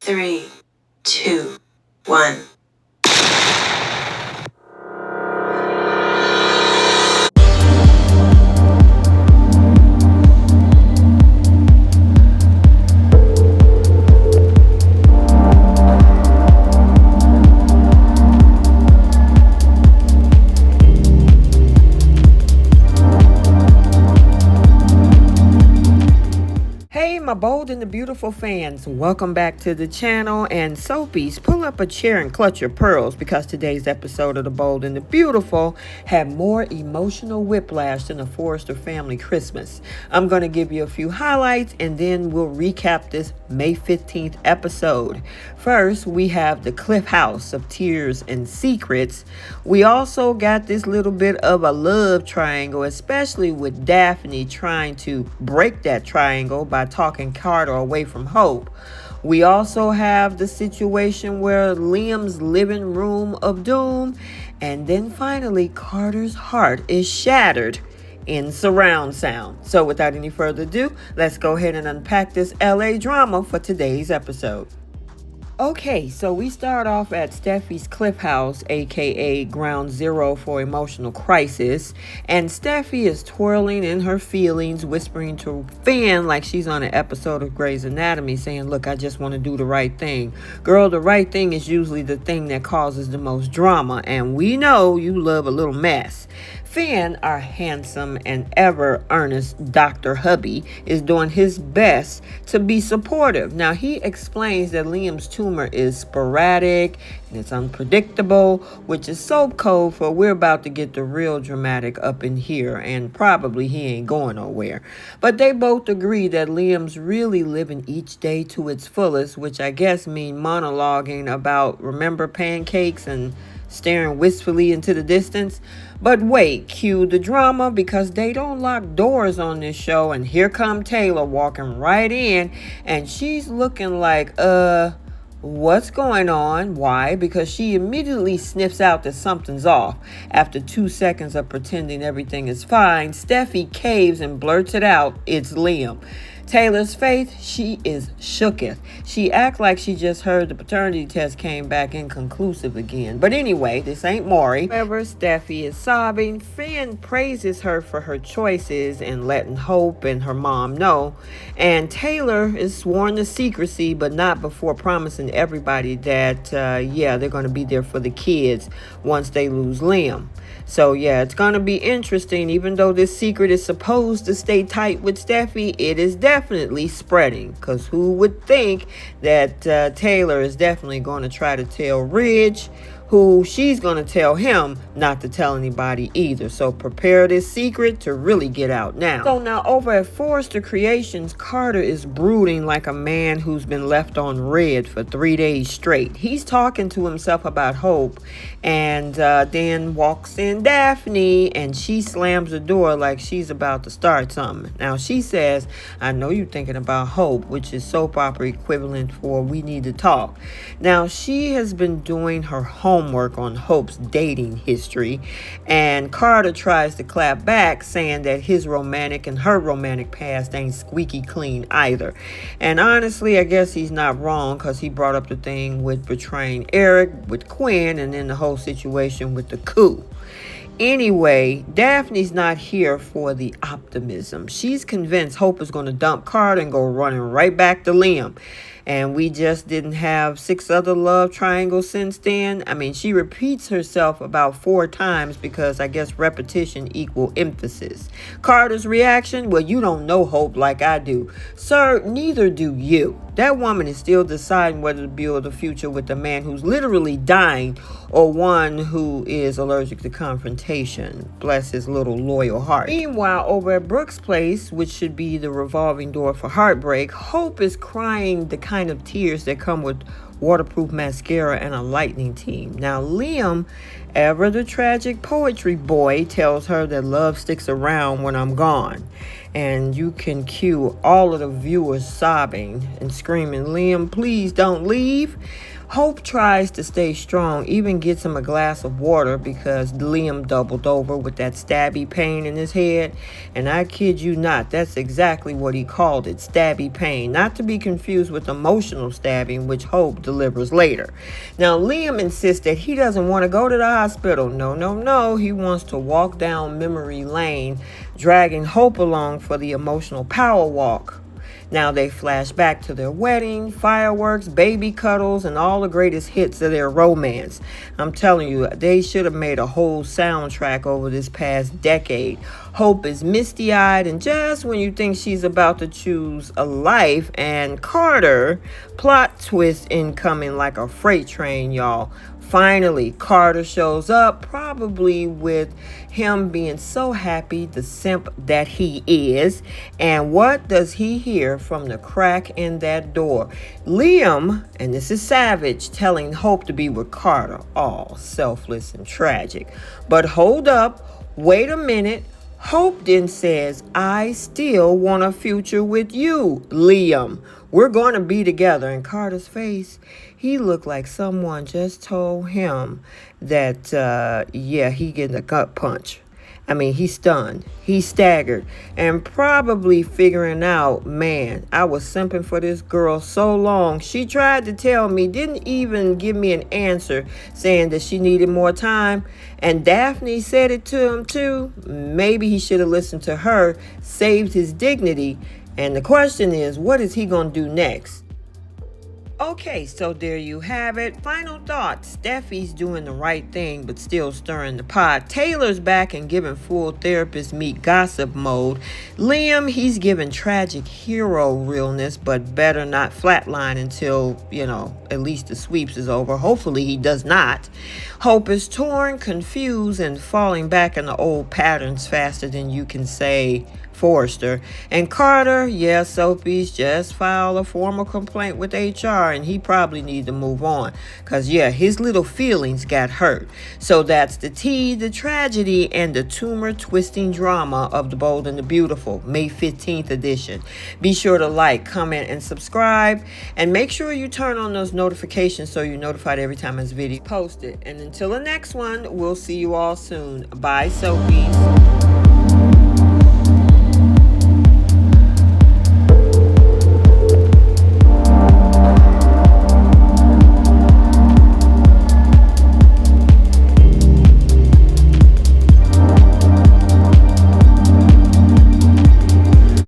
3, 2, 1. My bold and the beautiful fans, welcome back to the channel. And Soapies, pull up a chair and clutch your pearls, because today's episode of The Bold and the Beautiful had more emotional whiplash than a Forrester family Christmas. I'm going to give you a few highlights and then we'll recap this May 15th episode. First, we have the Cliff House of Tears and Secrets. We also got this little bit of a love triangle, especially with Daphne trying to break that triangle by talking Carter away from Hope. We also have the situation where Liam's living room of doom, and then finally Carter's heart is shattered in surround sound. So without any further ado, let's go ahead and unpack this LA drama for today's episode. Okay, so we start off at Steffy's Cliff House, aka Ground Zero for Emotional Crisis, and Steffy is twirling in her feelings, whispering to Finn like she's on an episode of Grey's Anatomy, saying, look, I just want to do the right thing. Girl, the right thing is usually the thing that causes the most drama, and we know you love a little mess. Finn, our handsome and ever earnest Dr. Hubby, is doing his best to be supportive. Now, he explains that Liam's tumor is sporadic and it's unpredictable, which is soap code for we're about to get the real dramatic up in here, and probably he ain't going nowhere. But they both agree that Liam's really living each day to its fullest, which I guess mean monologuing about remember pancakes and staring wistfully into the distance. But wait, cue the drama, because they don't lock doors on this show, and here come Taylor walking right in, and she's looking like, what's going on? Why? Because she immediately sniffs out that something's off. After 2 seconds of pretending everything is fine, Steffi caves and blurts it out, it's Liam. Taylor's faith, she is shooketh. She act like she just heard the paternity test came back inconclusive again. But anyway, this ain't Maury. However, Steffi is sobbing. Finn praises her for her choices and letting Hope and her mom know. And Taylor is sworn to secrecy, but not before promising everybody that, they're going to be there for the kids once they lose Liam. So yeah, it's going to be interesting. Even though this secret is supposed to stay tight with Steffi, it is definitely spreading. Because who would think that Taylor is definitely going to try to tell Ridge, who she's going to tell him not to tell anybody either. So prepare this secret to really get out now. So now over at Forrester Creations, Carter is brooding like a man who's been left on red for 3 days straight. He's talking to himself about Hope, and then walks in Daphne, and she slams the door like she's about to start something. Now she says, I know you're thinking about Hope, which is soap opera equivalent for we need to talk. Now she has been doing her homework on Hope's dating history, and Carter tries to clap back, saying that his romantic and her romantic past ain't squeaky clean either. And honestly, I guess he's not wrong, because he brought up the thing with betraying Eric with Quinn, and then the whole situation with the coup. Anyway, Daphne's not here for the optimism. She's convinced Hope is going to dump Carter and go running right back to Liam. And we just didn't have 6 other love triangles since then. I mean, she repeats herself about 4 times because I guess repetition equal emphasis. Carter's reaction, well, you don't know Hope like I do. Sir, neither do you. That woman is still deciding whether to build a future with a man who's literally dying or one who is allergic to confrontation. Bless his little loyal heart. Meanwhile, over at Brooke's place, which should be the revolving door for Heartbreak, Hope is crying the kind of tears that come with waterproof mascara and a lightning team. Now, Liam, ever the tragic poetry boy, tells her that love sticks around when I'm gone. And you can cue all of the viewers sobbing and screaming, Liam, please don't leave. Hope tries to stay strong, even gets him a glass of water because Liam doubled over with that stabby pain in his head. And I kid you not, that's exactly what he called it, stabby pain. Not to be confused with emotional stabbing, which Hope delivers later. Now, Liam insists that he doesn't want to go to the hospital. No, no, no. He wants to walk down memory lane, dragging Hope along for the emotional power walk. Now they flash back to their wedding, fireworks, baby cuddles, and all the greatest hits of their romance. I'm telling you, they should have made a whole soundtrack over this past decade. Hope is misty-eyed, and just when you think she's about to choose a life, and Carter, plot twist incoming like a freight train, y'all. Finally, Carter shows up, probably with him being so happy, the simp that he is. And what does he hear from the crack in that door? Liam, and this is savage, telling Hope to be with Carter. All selfless and tragic. But hold up, wait a minute. Hope then says, I still want a future with you, Liam. We're going to be together. And Carter's face, he looked like someone just told him that, he getting a gut punch. I mean, he's stunned, he's staggered, and probably figuring out, man, I was simping for this girl so long. She tried to tell me, didn't even give me an answer, saying that she needed more time. And Daphne said it to him too. Maybe he should have listened to her, saved his dignity. And the question is, what is he going to do next? Okay, so there you have it. Final thoughts. Steffi's doing the right thing, but still stirring the pot. Taylor's back and giving full therapist meet gossip mode. Liam, he's giving tragic hero realness, but better not flatline until, at least the sweeps is over. Hopefully he does not. Hope is torn, confused, and falling back into old patterns faster than you can say Forrester. And Carter, Soapy's just filed a formal complaint with HR, and he probably needs to move on because his little feelings got hurt. So that's the tea, the tragedy, and the tumor twisting drama of The Bold and the Beautiful, May 15th edition. Be sure to like, comment, and subscribe, and make sure you turn on those notifications so you're notified every time this video is posted. And until the next one, we'll see you all soon. Bye, Soapies.